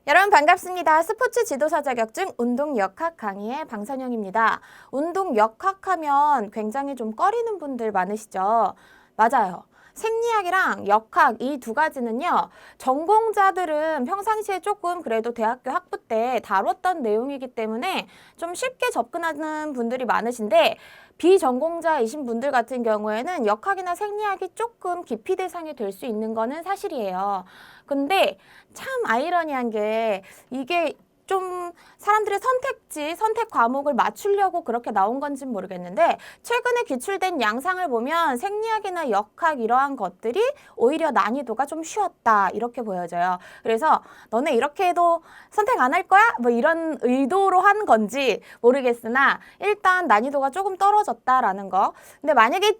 여러분 반갑습니다. 스포츠 지도사 자격증 운동 역학 강의의 방선영입니다. 운동 역학하면 굉장히 좀 꺼리는 분들 많으시죠? 맞아요. 생리학이랑 역학 이 두 가지는요. 전공자들은 평상시에 조금 그래도 대학교 학부 때 다뤘던 내용이기 때문에 좀 쉽게 접근하는 분들이 많으신데 비전공자이신 분들 같은 경우에는 역학이나 생리학이 조금 기피 대상이 될 수 있는 거는 사실이에요. 근데 참 아이러니한 게 이게 좀 사람들의 선택 과목을 맞추려고 그렇게 나온 건지는 모르겠는데 최근에 기출된 양상을 보면 생리학이나 역학 이러한 것들이 오히려 난이도가 좀 쉬웠다 이렇게 보여져요. 그래서 너네 이렇게 해도 선택 안 할 거야? 뭐 이런 의도로 한 건지 모르겠으나 일단 난이도가 조금 떨어졌다라는 거. 근데 만약에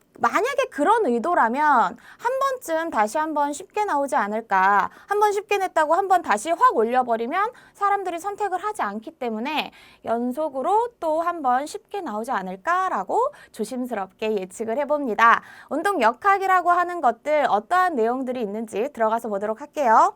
그런 의도라면 한 번쯤 다시 한번 쉽게 나오지 않을까. 한 번 쉽게 냈다고 한 번 다시 확 올려버리면 사람들이 선택을 하지 않기 때문에 연속으로 또 한 번 쉽게 나오지 않을까라고 조심스럽게 예측을 해봅니다. 운동 역학이라고 하는 것들 어떠한 내용들이 있는지 들어가서 보도록 할게요.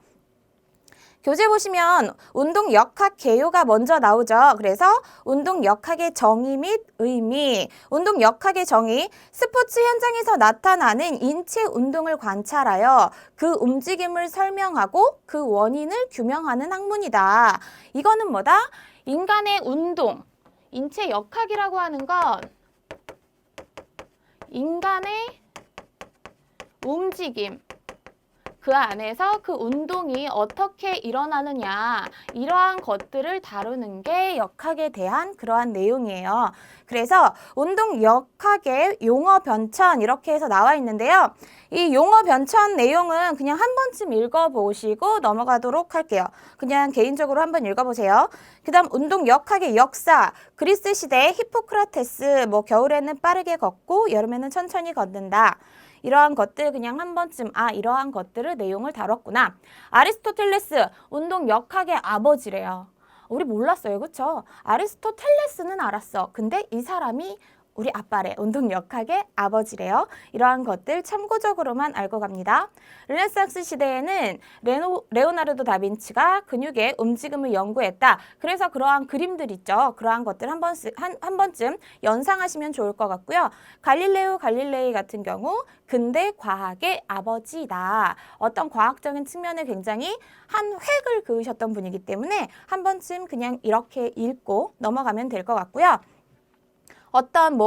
교재 보시면 운동 역학 개요가 먼저 나오죠. 그래서 운동 역학의 정의 및 의미, 운동 역학의 정의, 스포츠 현장에서 나타나는 인체 운동을 관찰하여 그 움직임을 설명하고 그 원인을 규명하는 학문이다. 이거는 뭐다? 인간의 운동, 인체 역학이라고 하는 건 인간의 움직임, 그 안에서 그 운동이 어떻게 일어나느냐 이러한 것들을 다루는 게 역학에 대한 그러한 내용이에요. 그래서 운동 역학의 용어 변천 이렇게 해서 나와 있는데요. 이 용어 변천 내용은 그냥 한 번쯤 읽어보시고 넘어가도록 할게요. 그냥 개인적으로 한번 읽어보세요. 그 다음 운동 역학의 역사, 그리스 시대 히포크라테스, 겨울에는 빠르게 걷고 여름에는 천천히 걷는다. 이러한 것들 그냥 한 번쯤 이러한 것들을 내용을 다뤘구나. 아리스토텔레스 운동 역학의 아버지래요. 우리 몰랐어요. 그쵸? 아리스토텔레스는 알았어. 근데 이 사람이 우리 아빠래. 운동 역학의 아버지래요. 이러한 것들 참고적으로만 알고 갑니다. 르네상스 시대에는 레오나르도 다빈치가 근육의 움직임을 연구했다. 그래서 그러한 그림들 있죠. 그러한 것들 한 번쯤 연상하시면 좋을 것 같고요. 갈릴레오 갈릴레이 같은 경우 근대 과학의 아버지다. 어떤 과학적인 측면에 굉장히 한 획을 그으셨던 분이기 때문에 한 번쯤 그냥 이렇게 읽고 넘어가면 될 것 같고요. 어떤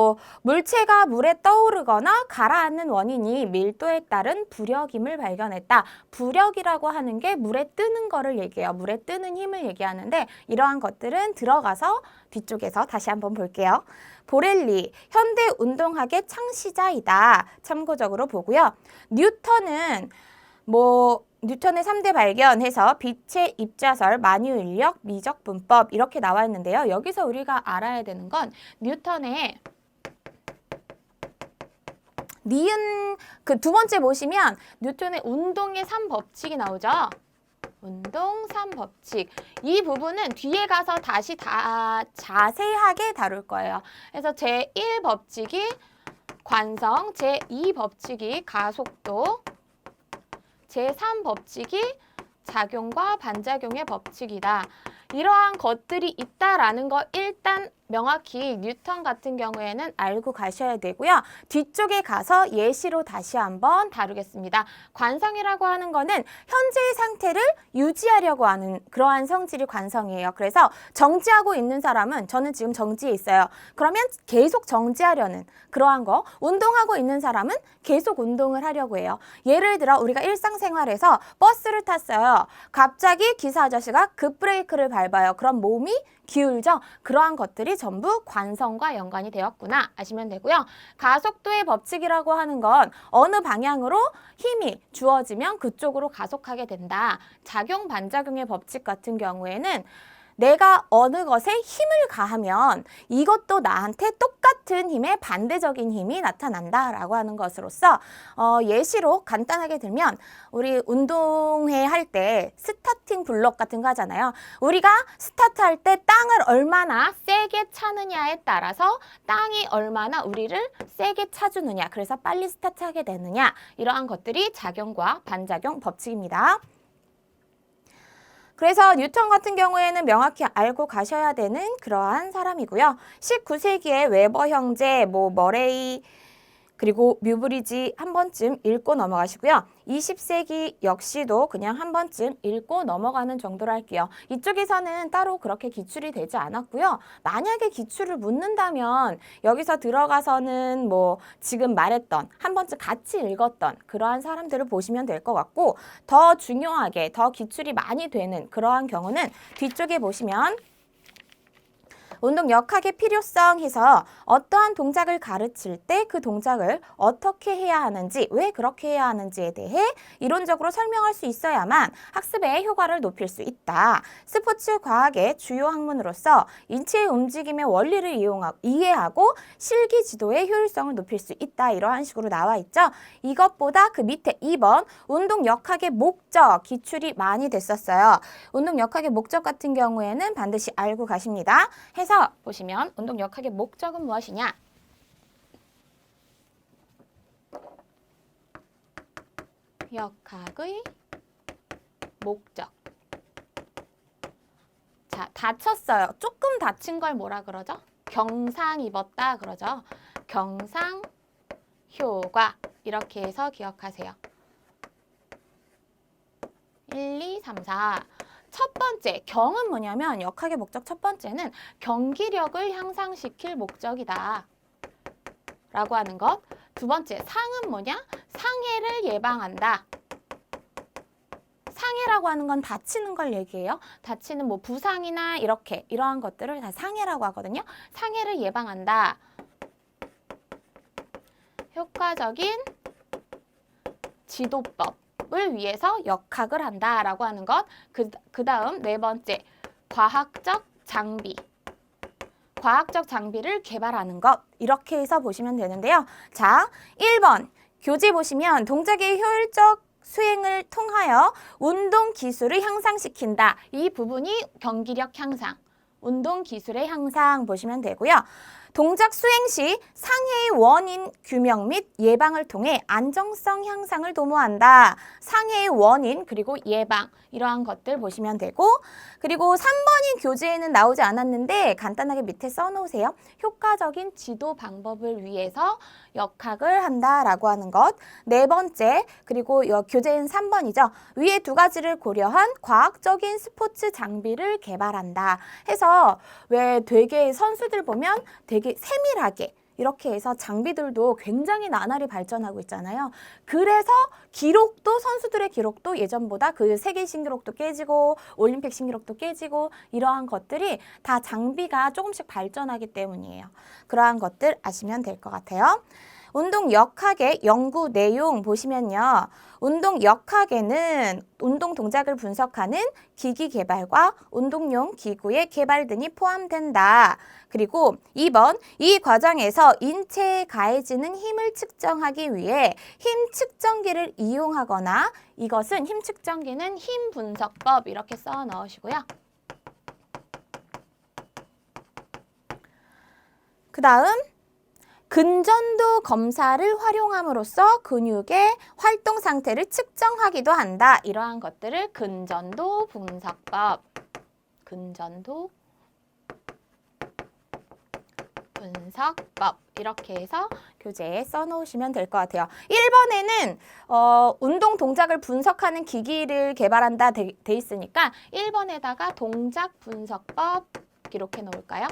물체가 물에 떠오르거나 가라앉는 원인이 밀도에 따른 부력임을 발견했다. 부력이라고 하는 게 물에 뜨는 거를 얘기해요. 물에 뜨는 힘을 얘기하는데 이러한 것들은 들어가서 뒤쪽에서 다시 한번 볼게요. 보렐리, 현대 운동학의 창시자이다. 참고적으로 보고요. 뉴턴은 뉴턴의 3대 발견해서 빛의 입자설, 만유인력, 미적 분법 이렇게 나와 있는데요. 여기서 우리가 알아야 되는 건 뉴턴의 니은 그 두 번째 보시면 뉴턴의 운동의 3법칙이 나오죠. 운동 3법칙. 이 부분은 뒤에 가서 다시 다 자세하게 다룰 거예요. 그래서 제1법칙이 관성, 제2법칙이 가속도, 제3법칙이 작용과 반작용의 법칙이다. 이러한 것들이 있다라는 거 일단 명확히 뉴턴 같은 경우에는 알고 가셔야 되고요. 뒤쪽에 가서 예시로 다시 한번 다루겠습니다. 관성이라고 하는 거는 현재의 상태를 유지하려고 하는 그러한 성질이 관성이에요. 그래서 정지하고 있는 사람은 저는 지금 정지해 있어요. 그러면 계속 정지하려는 그러한 거. 운동하고 있는 사람은 계속 운동을 하려고 해요. 예를 들어 우리가 일상생활에서 버스를 탔어요. 갑자기 기사 아저씨가 급브레이크를 밟아요. 그럼 몸이 기울죠. 그러한 것들이 전부 관성과 연관이 되었구나 아시면 되고요. 가속도의 법칙이라고 하는 건 어느 방향으로 힘이 주어지면 그쪽으로 가속하게 된다. 작용 반작용의 법칙 같은 경우에는 내가 어느 것에 힘을 가하면 이것도 나한테 똑같은 힘의 반대적인 힘이 나타난다라고 하는 것으로서 예시로 간단하게 들면 우리 운동회 할 때 스타팅 블록 같은 거 하잖아요. 우리가 스타트할 때 땅을 얼마나 세게 차느냐에 따라서 땅이 얼마나 우리를 세게 차주느냐, 그래서 빨리 스타트하게 되느냐, 이러한 것들이 작용과 반작용 법칙입니다. 그래서 뉴턴 같은 경우에는 명확히 알고 가셔야 되는 그러한 사람이고요. 19세기에 웨버 형제, 머레이, 그리고 뮤브리지 한 번쯤 읽고 넘어가시고요. 20세기 역시도 그냥 한 번쯤 읽고 넘어가는 정도로 할게요. 이쪽에서는 따로 그렇게 기출이 되지 않았고요. 만약에 기출을 묻는다면 여기서 들어가서는 지금 말했던 한 번쯤 같이 읽었던 그러한 사람들을 보시면 될 것 같고, 더 중요하게 더 기출이 많이 되는 그러한 경우는 뒤쪽에 보시면 운동 역학의 필요성 해서 어떠한 동작을 가르칠 때 그 동작을 어떻게 해야 하는지, 왜 그렇게 해야 하는지에 대해 이론적으로 설명할 수 있어야만 학습의 효과를 높일 수 있다. 스포츠 과학의 주요 학문으로서 인체의 움직임의 원리를 이해하고 실기 지도의 효율성을 높일 수 있다. 이러한 식으로 나와 있죠. 이것보다 그 밑에 2번 운동 역학의 목적 기출이 많이 됐었어요. 운동 역학의 목적 같은 경우에는 반드시 알고 가십니다. 해서 보시면 운동 역학의 목적은 무엇이냐? 역학의 목적. 자, 다쳤어요. 조금 다친 걸 뭐라 그러죠? 경상 입었다 그러죠. 경상 효과. 이렇게 해서 기억하세요. 1, 2, 3, 4. 첫 번째, 경은 뭐냐면 역학의 목적 첫 번째는 경기력을 향상시킬 목적이다 라고 하는 것. 두 번째, 상은 뭐냐? 상해를 예방한다. 상해라고 하는 건 다치는 걸 얘기해요. 다치는 부상이나 이러한 것들을 다 상해라고 하거든요. 상해를 예방한다. 효과적인 지도법을 위해서 역학을 한다라고 하는 것. 그 다음 네 번째, 과학적 장비. 과학적 장비를 개발하는 것. 이렇게 해서 보시면 되는데요. 자, 1번 교재 보시면 동작의 효율적 수행을 통하여 운동 기술을 향상시킨다. 이 부분이 경기력 향상, 운동 기술의 향상 보시면 되고요. 동작 수행 시 상해의 원인 규명 및 예방을 통해 안정성 향상을 도모한다. 상해의 원인 그리고 예방 이러한 것들 보시면 되고, 그리고 3번이 교재에는 나오지 않았는데 간단하게 밑에 써놓으세요. 효과적인 지도 방법을 위해서 역학을 한다라고 하는 것. 네 번째, 그리고 교재는 3번이죠. 위에 두 가지를 고려한 과학적인 스포츠 장비를 개발한다. 해서 왜 되게 선수들 보면 되게 세밀하게 이렇게 해서 장비들도 굉장히 나날이 발전하고 있잖아요. 그래서 기록도 선수들의 기록도 예전보다 그 세계 신기록도 깨지고 올림픽 신기록도 깨지고 이러한 것들이 다 장비가 조금씩 발전하기 때문이에요. 그러한 것들 아시면 될 것 같아요. 운동 역학의 연구 내용 보시면요. 운동 역학에는 운동 동작을 분석하는 기기 개발과 운동용 기구의 개발 등이 포함된다. 그리고 2번, 이 과정에서 인체에 가해지는 힘을 측정하기 위해 힘 측정기를 이용하거나, 이것은 힘 측정기는 힘 분석법 이렇게 써 넣으시고요. 그 다음 근전도 검사를 활용함으로써 근육의 활동 상태를 측정하기도 한다. 이러한 것들을 근전도 분석법, 근전도 분석법 이렇게 해서 교재에 써놓으시면 될 것 같아요. 1번에는 운동 동작을 분석하는 기기를 개발한다 돼 있으니까 1번에다가 동작 분석법 기록해 놓을까요?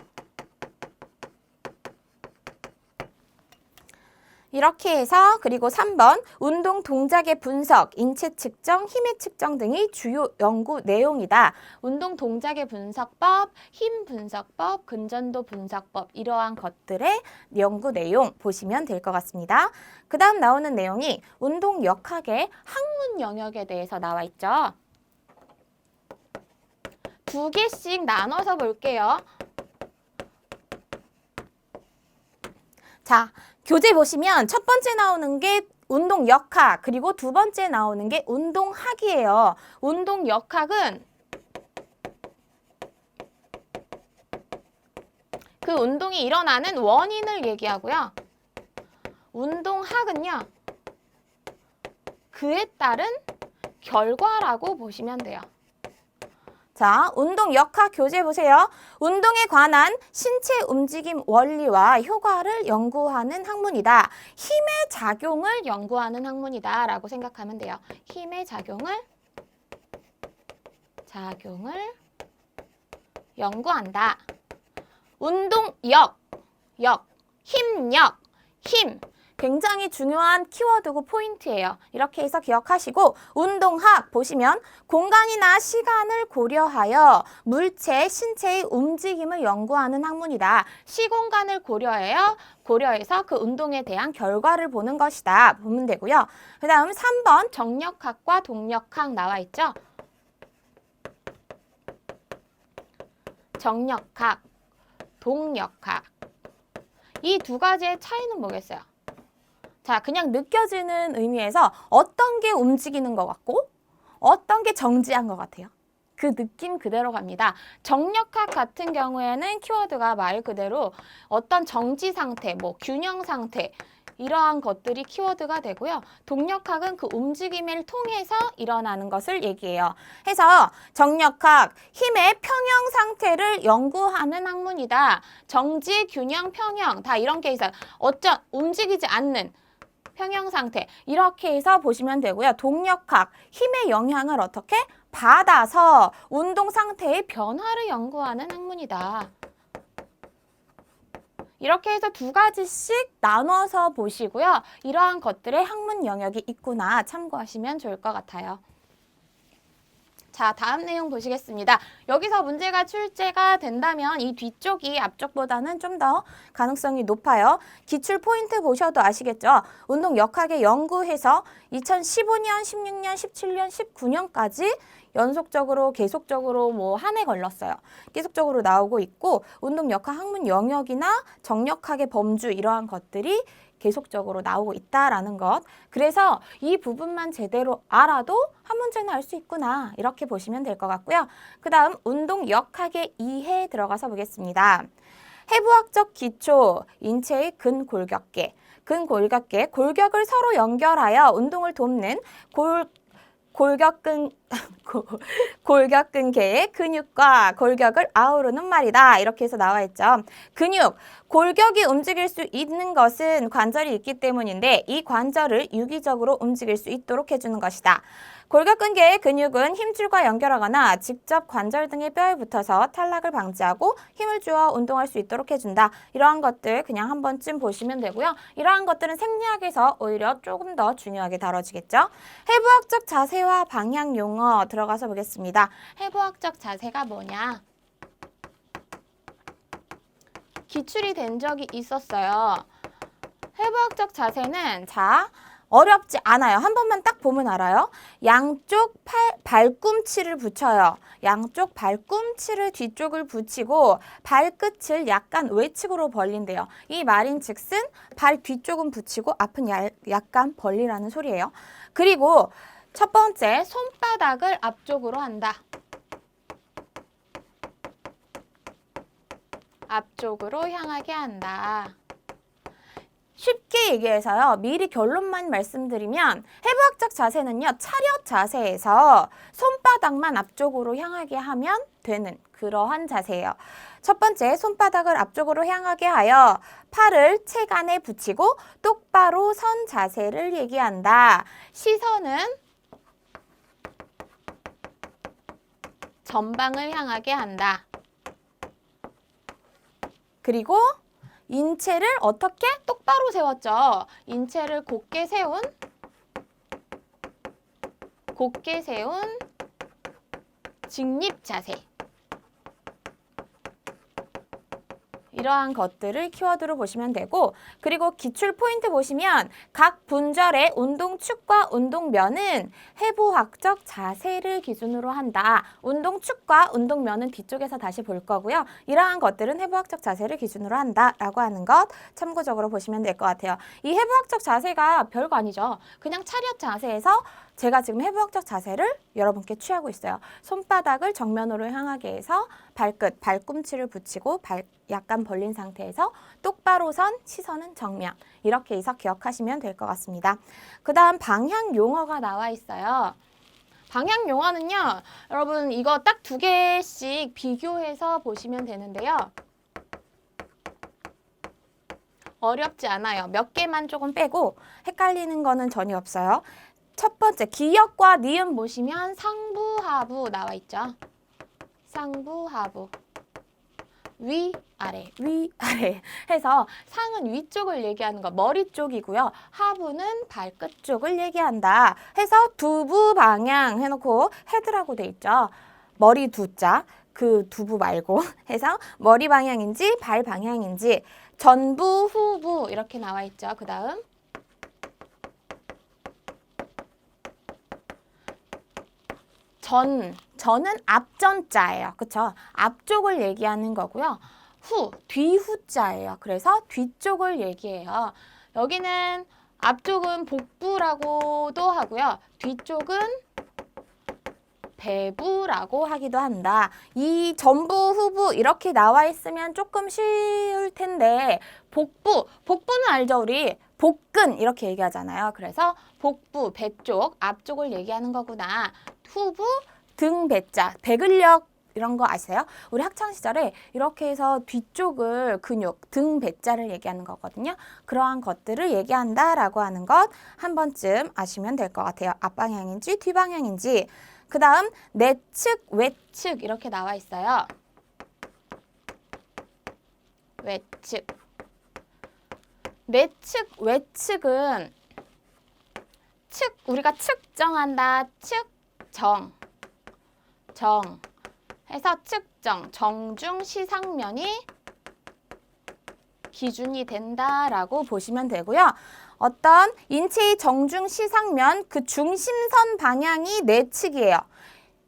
이렇게 해서, 그리고 3번 운동 동작의 분석, 인체 측정, 힘의 측정 등이 주요 연구 내용이다. 운동 동작의 분석법, 힘 분석법, 근전도 분석법 이러한 것들의 연구 내용 보시면 될 것 같습니다. 그 다음 나오는 내용이 운동 역학의 학문 영역에 대해서 나와 있죠. 두 개씩 나눠서 볼게요. 자, 교재 보시면 첫 번째 나오는 게 운동 역학, 그리고 두 번째 나오는 게 운동학이에요. 운동 역학은 그 운동이 일어나는 원인을 얘기하고요. 운동학은요, 그에 따른 결과라고 보시면 돼요. 자, 운동 역학 교재 보세요. 운동에 관한 신체 움직임 원리와 효과를 연구하는 학문이다. 힘의 작용을 연구하는 학문이다 라고 생각하면 돼요. 힘의 작용을 연구한다. 운동역, 힘력, 힘. 굉장히 중요한 키워드고 포인트예요. 이렇게 해서 기억하시고 운동학 보시면 공간이나 시간을 고려하여 물체, 신체의 움직임을 연구하는 학문이다. 시공간을 고려해서 그 운동에 대한 결과를 보는 것이다. 보면 되고요. 그 다음 3번 정력학과 동력학 나와 있죠. 정력학, 동력학. 이 두 가지의 차이는 뭐겠어요? 자, 그냥 느껴지는 의미에서 어떤 게 움직이는 것 같고 어떤 게 정지한 것 같아요. 그 느낌 그대로 갑니다. 정력학 같은 경우에는 키워드가 말 그대로 어떤 정지 상태, 뭐 균형 상태 이러한 것들이 키워드가 되고요. 동력학은 그 움직임을 통해서 일어나는 것을 얘기해요. 해서 정력학, 힘의 평형 상태를 연구하는 학문이다. 정지, 균형, 평형 다 이런 게 있어요. 움직이지 않는 평형 상태 이렇게 해서 보시면 되고요. 동력학, 힘의 영향을 어떻게 받아서 운동 상태의 변화를 연구하는 학문이다. 이렇게 해서 두 가지씩 나눠서 보시고요. 이러한 것들의 학문 영역이 있구나 참고하시면 좋을 것 같아요. 자, 다음 내용 보시겠습니다. 여기서 문제가 출제가 된다면 이 뒤쪽이 앞쪽보다는 좀 더 가능성이 높아요. 기출 포인트 보셔도 아시겠죠? 운동 역학에 연구해서 2015년, 16년, 17년, 19년까지 연속적으로 계속적으로 뭐 한 해 걸렸어요. 계속적으로 나오고 있고 운동 역학 학문 영역이나 정력학의 범주 이러한 것들이 계속적으로 나오고 있다라는 것. 그래서 이 부분만 제대로 알아도 한 문제는 알 수 있구나. 이렇게 보시면 될 것 같고요. 그 다음 운동 역학의 이해 들어가서 보겠습니다. 해부학적 기초, 인체의 근골격계. 근골격계, 골격을 서로 연결하여 운동을 돕는 골격근개의 근육과 골격을 아우르는 말이다. 이렇게 해서 나와 있죠. 근육, 골격이 움직일 수 있는 것은 관절이 있기 때문인데 이 관절을 유기적으로 움직일 수 있도록 해주는 것이다. 골격근개의 근육은 힘줄과 연결하거나 직접 관절 등의 뼈에 붙어서 탈락을 방지하고 힘을 주어 운동할 수 있도록 해준다. 이러한 것들 그냥 한 번쯤 보시면 되고요. 이러한 것들은 생리학에서 오히려 조금 더 중요하게 다뤄지겠죠. 해부학적 자세와 방향 용어 들어가서 보겠습니다. 해부학적 자세가 뭐냐? 기출이 된 적이 있었어요. 해부학적 자세는 어렵지 않아요. 한 번만 딱 보면 알아요. 양쪽 발꿈치를 붙여요. 양쪽 발꿈치를 뒤쪽을 붙이고 발끝을 약간 외측으로 벌린대요. 이 말인즉슨 발 뒤쪽은 붙이고 앞은 약간 벌리라는 소리예요. 그리고 첫 번째 손바닥을 앞쪽으로 한다. 앞쪽으로 향하게 한다. 쉽게 얘기해서요. 미리 결론만 말씀드리면 해부학적 자세는요. 차렷 자세에서 손바닥만 앞쪽으로 향하게 하면 되는 그러한 자세예요. 첫 번째 손바닥을 앞쪽으로 향하게 하여 팔을 체간에 붙이고 똑바로 선 자세를 얘기한다. 시선은 전방을 향하게 한다. 그리고 인체를 어떻게 똑바로 세웠죠. 인체를 곧게 세운 직립 자세. 이러한 것들을 키워드로 보시면 되고 그리고 기출 포인트 보시면 각 분절의 운동축과 운동면은 해부학적 자세를 기준으로 한다. 운동축과 운동면은 뒤쪽에서 다시 볼 거고요. 이러한 것들은 해부학적 자세를 기준으로 한다라고 하는 것 참고적으로 보시면 될 것 같아요. 이 해부학적 자세가 별거 아니죠. 그냥 차렷 자세에서 제가 지금 해부학적 자세를 여러분께 취하고 있어요. 손바닥을 정면으로 향하게 해서 발꿈치를 붙이고 약간 벌린 상태에서 똑바로 선 시선은 정면. 이렇게 해서 기억하시면 될 것 같습니다. 그 다음 방향 용어가 나와 있어요. 방향 용어는요, 여러분 이거 딱 2개씩 비교해서 보시면 되는데요. 어렵지 않아요. 몇 개만 조금 빼고 헷갈리는 거는 전혀 없어요. 첫 번째, 기역과 니은 보시면 상부하부 나와 있죠. 상부하부. 위아래, 위아래 해서 상은 위쪽을 얘기하는 거, 머리 쪽이고요. 하부는 발끝 쪽을 얘기한다. 해서 두부 방향 해놓고 헤드라고 돼 있죠. 머리 두자, 그 두부 말고 해서 머리 방향인지 발 방향인지 전부, 후부 이렇게 나와 있죠. 그 다음 전은 앞전자예요. 그쵸? 앞쪽을 얘기하는 거고요. 뒤후자예요. 그래서 뒤쪽을 얘기해요. 여기는 앞쪽은 복부라고도 하고요. 뒤쪽은 배부라고 하기도 한다. 이 전부, 후부 이렇게 나와 있으면 조금 쉬울 텐데 복부는 알죠? 우리 복근 이렇게 얘기하잖아요. 그래서 복부, 배 쪽, 앞쪽을 얘기하는 거구나. 후부, 등, 배자, 배근력 이런 거 아세요? 우리 학창시절에 이렇게 해서 뒤쪽을 근육, 등, 배자를 얘기하는 거거든요. 그러한 것들을 얘기한다라고 하는 것 한 번쯤 아시면 될 것 같아요. 앞방향인지 뒤방향인지. 그 다음 내측, 외측 이렇게 나와 있어요. 외측. 내측, 외측은 우리가 측정한다. 측정. 해서 측정, 정중 시상면이 기준이 된다라고 보시면 되고요. 어떤 인체의 정중 시상면, 그 중심선 방향이 내측이에요.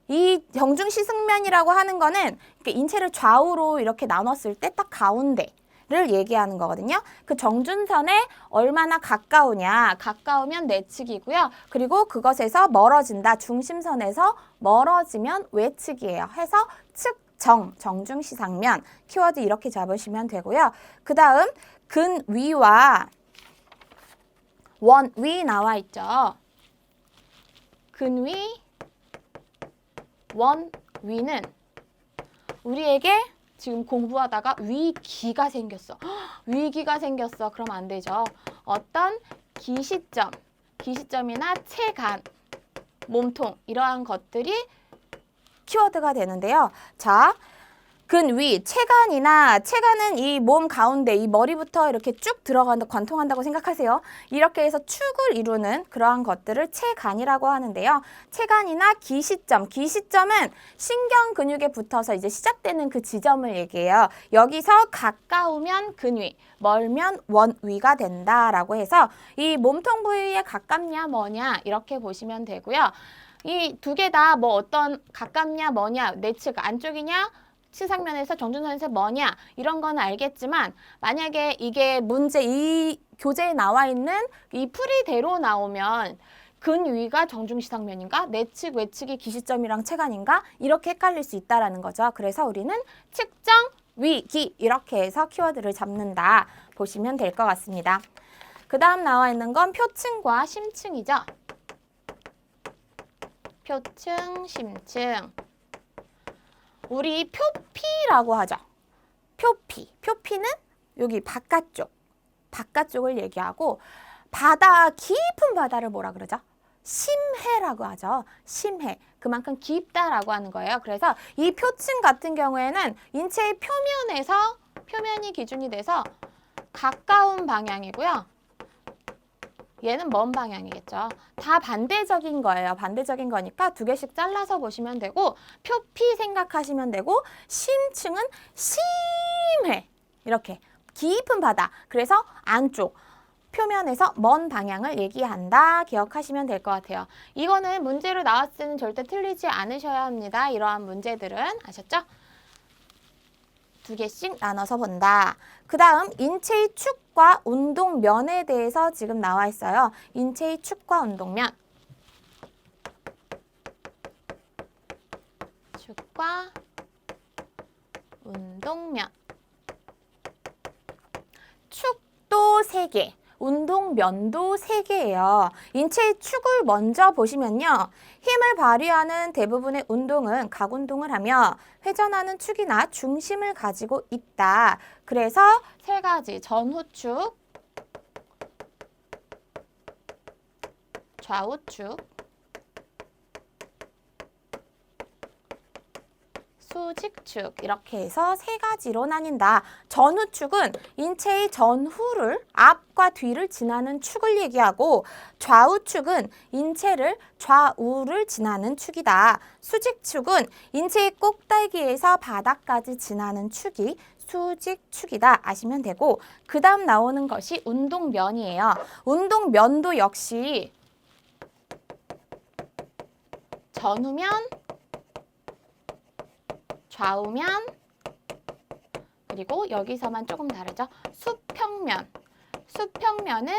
이 정중 시상면이라고 하는 거는 인체를 좌우로 이렇게 나눴을 때 딱 가운데를 얘기하는 거거든요. 그 정준선에 얼마나 가까우냐, 가까우면 내측이고요. 그리고 그것에서 멀어진다, 중심선에서 멀어지면 외측이에요. 해서 정중 시상면, 키워드 이렇게 잡으시면 되고요. 그 다음 근위와 원위 나와 있죠. 근위, 원위는 우리에게 지금 공부하다가 위기가 생겼어. 위기가 생겼어. 그럼 안 되죠. 어떤 기시점이나 체간, 몸통 이러한 것들이 키워드가 되는데요. 자, 근위, 체간은 이 몸 가운데 이 머리부터 이렇게 쭉 들어간다, 관통한다고 생각하세요. 이렇게 해서 축을 이루는 그러한 것들을 체간이라고 하는데요. 체간이나 기시점은 신경 근육에 붙어서 이제 시작되는 그 지점을 얘기해요. 여기서 가까우면 근위, 멀면 원위가 된다라고 해서 이 몸통 부위에 가깝냐 뭐냐 이렇게 보시면 되고요. 이 두 개 다 뭐 어떤 가깝냐 뭐냐, 내측 안쪽이냐 시상면에서 정준선에서 뭐냐 이런 건 알겠지만 만약에 이게 이 교재에 나와 있는 이 풀이대로 나오면 근위가 정중시상면인가 내측 외측이 기시점이랑 체간인가 이렇게 헷갈릴 수 있다라는 거죠. 그래서 우리는 측정, 위, 기 이렇게 해서 키워드를 잡는다 보시면 될 것 같습니다. 그 다음 나와 있는 건 표층과 심층이죠. 표층, 심층. 우리 표피라고 하죠. 표피는 여기 바깥쪽을 얘기하고 깊은 바다를 뭐라 그러죠? 심해라고 하죠. 심해. 그만큼 깊다라고 하는 거예요. 그래서 이 표층 같은 경우에는 인체의 표면이 기준이 돼서 가까운 방향이고요. 얘는 먼 방향이겠죠. 다 반대적인 거예요. 반대적인 거니까 2개씩 잘라서 보시면 되고 표피 생각하시면 되고 심층은 심해. 이렇게 깊은 바다. 그래서 안쪽. 표면에서 먼 방향을 얘기한다. 기억하시면 될 것 같아요. 이거는 문제로 나왔을 때는 절대 틀리지 않으셔야 합니다. 이러한 문제들은 아셨죠? 2개씩 나눠서 본다. 그 다음 인체의 축과 운동면에 대해서 지금 나와 있어요. 인체의 축과 운동면. 축과 운동면. 축도 3개. 운동면도 3개예요. 인체의 축을 먼저 보시면요. 힘을 발휘하는 대부분의 운동은 각운동을 하며 회전하는 축이나 중심을 가지고 있다. 그래서 3가지 전후축, 좌우축, 수직축 이렇게 해서 3가지로 나뉜다. 전후축은 인체의 전후를 앞과 뒤를 지나는 축을 얘기하고 좌우축은 인체를 좌우를 지나는 축이다. 수직축은 인체의 꼭다리에서 바닥까지 지나는 축이 수직축이다 아시면 되고 그 다음 나오는 것이 운동면이에요. 운동면도 역시 전후면, 좌우면, 그리고 여기서만 조금 다르죠. 수평면. 수평면은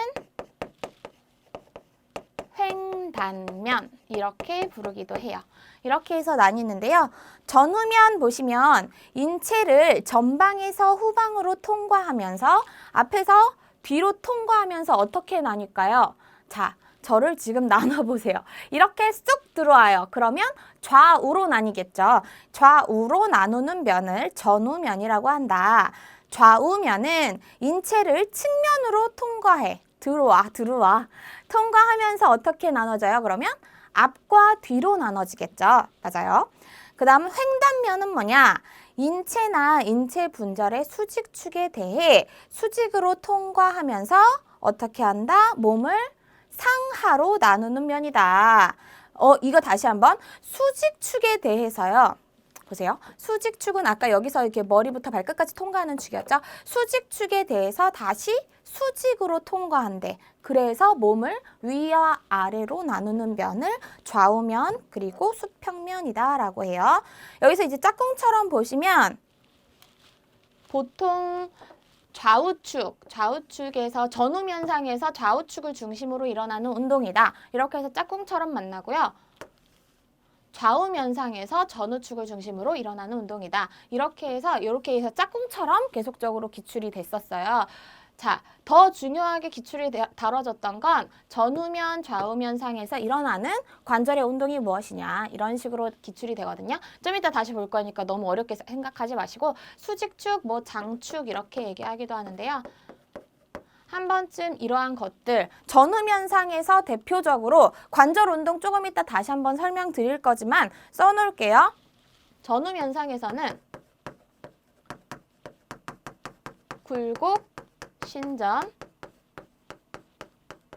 횡단면 이렇게 부르기도 해요. 이렇게 해서 나뉘는데요. 전후면 보시면 인체를 전방에서 후방으로 통과하면서 앞에서 뒤로 통과하면서 어떻게 나뉠까요? 자, 저를 지금 나눠보세요. 이렇게 쑥 들어와요. 그러면 좌우로 나뉘겠죠. 좌우로 나누는 면을 전후면이라고 한다. 좌우면은 인체를 측면으로 통과해. 들어와. 통과하면서 어떻게 나눠져요? 그러면 앞과 뒤로 나눠지겠죠. 맞아요. 그 다음 횡단면은 뭐냐? 인체나 인체 분절의 수직축에 대해 수직으로 통과하면서 어떻게 한다? 몸을 상하로 나누는 면이다. 이거 다시 한번 수직축에 대해서요. 보세요. 수직축은 아까 여기서 이렇게 머리부터 발끝까지 통과하는 축이었죠. 수직축에 대해서 다시 수직으로 통과한대. 그래서 몸을 위와 아래로 나누는 면을 좌우면 그리고 수평면이다 라고 해요. 여기서 이제 짝꿍처럼 보시면 보통 좌우축에서 전후면상에서 좌우축을 중심으로 일어나는 운동이다. 이렇게 해서 짝꿍처럼 만나고요. 좌우면상에서 전후축을 중심으로 일어나는 운동이다. 이렇게 해서 짝꿍처럼 계속적으로 기출이 됐었어요. 자, 더 중요하게 기출이 다뤄졌던 건 전후면, 좌우면상에서 일어나는 관절의 운동이 무엇이냐 이런 식으로 기출이 되거든요. 좀 이따 다시 볼 거니까 너무 어렵게 생각하지 마시고 수직축, 장축 이렇게 얘기하기도 하는데요. 한 번쯤 이러한 것들 전후면상에서 대표적으로 관절 운동 조금 이따 다시 한번 설명드릴 거지만 써놓을게요. 전후면상에서는 굴곡, 신전,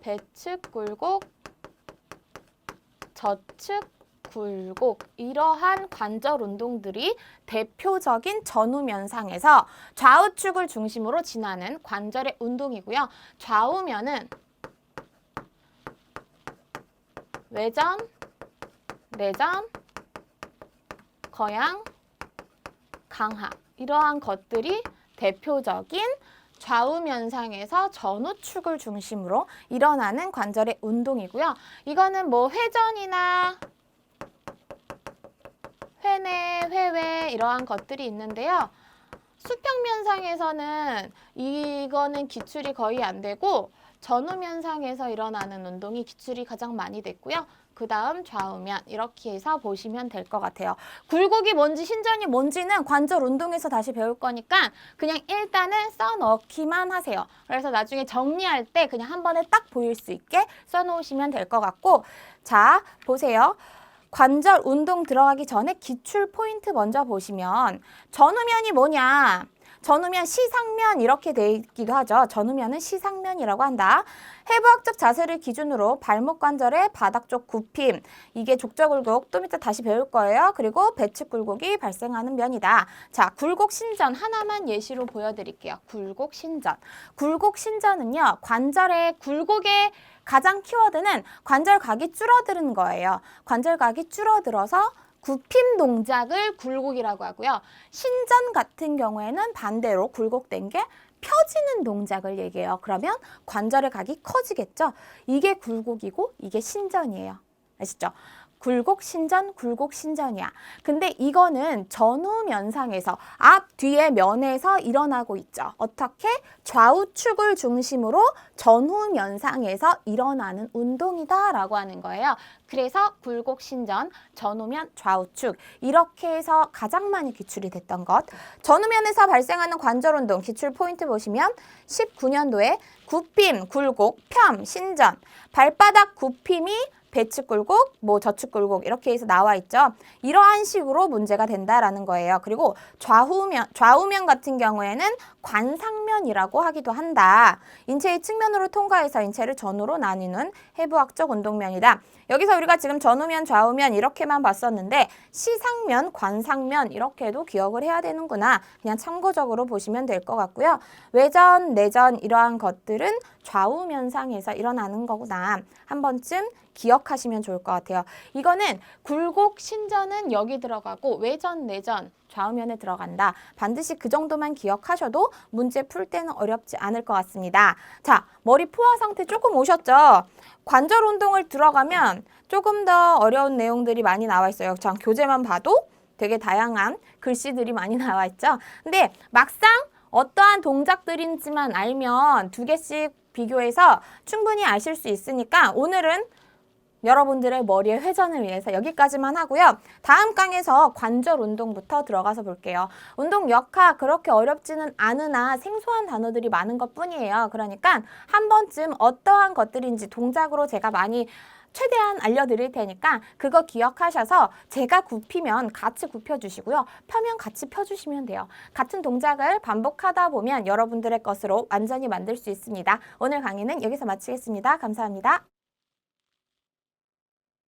배측 굴곡, 저측 굴곡 이러한 관절 운동들이 대표적인 전후면상에서 좌우축을 중심으로 지나는 관절의 운동이고요. 좌우면은 외전, 내전, 거양, 강하 이러한 것들이 대표적인 좌우면상에서 전후축을 중심으로 일어나는 관절의 운동이고요. 이거는 회전이나 회내, 회외 이러한 것들이 있는데요. 수평면상에서는 이거는 기출이 거의 안 되고 전후면상에서 일어나는 운동이 기출이 가장 많이 됐고요. 그 다음 좌우면 이렇게 해서 보시면 될 것 같아요. 굴곡이 뭔지 신전이 뭔지는 관절 운동에서 다시 배울 거니까 그냥 일단은 써넣기만 하세요. 그래서 나중에 정리할 때 그냥 한 번에 딱 보일 수 있게 써놓으시면 될 것 같고 자, 보세요. 관절 운동 들어가기 전에 기출 포인트 먼저 보시면 전후면이 뭐냐? 전후면 시상면 이렇게 돼 있기도 하죠. 전후면은 시상면이라고 한다. 해부학적 자세를 기준으로 발목 관절의 바닥 쪽 굽힘. 이게 족저굴곡 또 이따 다시 배울 거예요. 그리고 배측 굴곡이 발생하는 면이다. 자, 굴곡 신전 하나만 예시로 보여드릴게요. 굴곡 신전. 굴곡 신전은요. 관절의 굴곡의 가장 키워드는 관절각이 줄어드는 거예요. 관절각이 줄어들어서 굽힘 동작을 굴곡이라고 하고요. 신전 같은 경우에는 반대로 굴곡된 게 펴지는 동작을 얘기해요. 그러면 관절의 각이 커지겠죠. 이게 굴곡이고 이게 신전이에요. 아시죠? 굴곡신전, 굴곡신전이야. 근데 이거는 전후면상에서 앞, 뒤의 면에서 일어나고 있죠. 어떻게? 좌우축을 중심으로 전후면상에서 일어나는 운동이다라고 하는 거예요. 그래서 굴곡신전, 전후면, 좌우축 이렇게 해서 가장 많이 기출이 됐던 것. 전후면에서 발생하는 관절운동 기출 포인트 보시면 19년도에 굽힘, 굴곡, 펴, 신전, 발바닥 굽힘이 배측 굴곡, 뭐 저축 굴곡 이렇게 해서 나와 있죠. 이러한 식으로 문제가 된다라는 거예요. 그리고 좌우면 같은 경우에는 관상면이라고 하기도 한다. 인체의 측면으로 통과해서 인체를 전후로 나뉘는 해부학적 운동면이다. 여기서 우리가 지금 전후면, 좌우면 이렇게만 봤었는데 시상면, 관상면 이렇게도 기억을 해야 되는구나. 그냥 참고적으로 보시면 될 것 같고요. 외전, 내전 이러한 것들은 좌우면상에서 일어나는 거구나. 한 번쯤 기억하시면 좋을 것 같아요. 이거는 굴곡, 신전은 여기 들어가고 외전, 내전, 좌우면에 들어간다. 반드시 그 정도만 기억하셔도 문제 풀 때는 어렵지 않을 것 같습니다. 자, 머리 포화 상태 조금 오셨죠? 관절 운동을 들어가면 조금 더 어려운 내용들이 많이 나와 있어요. 자, 교재만 봐도 되게 다양한 글씨들이 많이 나와 있죠. 근데 막상 어떠한 동작들인지만 알면 두 개씩 비교해서 충분히 아실 수 있으니까 오늘은 여러분들의 머리의 회전을 위해서 여기까지만 하고요. 다음 강에서 관절 운동부터 들어가서 볼게요. 운동 역학 그렇게 어렵지는 않으나 생소한 단어들이 많은 것뿐이에요. 그러니까 한 번쯤 어떠한 것들인지 동작으로 제가 많이 최대한 알려드릴 테니까 그거 기억하셔서 제가 굽히면 같이 굽혀주시고요. 펴면 같이 펴주시면 돼요. 같은 동작을 반복하다 보면 여러분들의 것으로 완전히 만들 수 있습니다. 오늘 강의는 여기서 마치겠습니다. 감사합니다.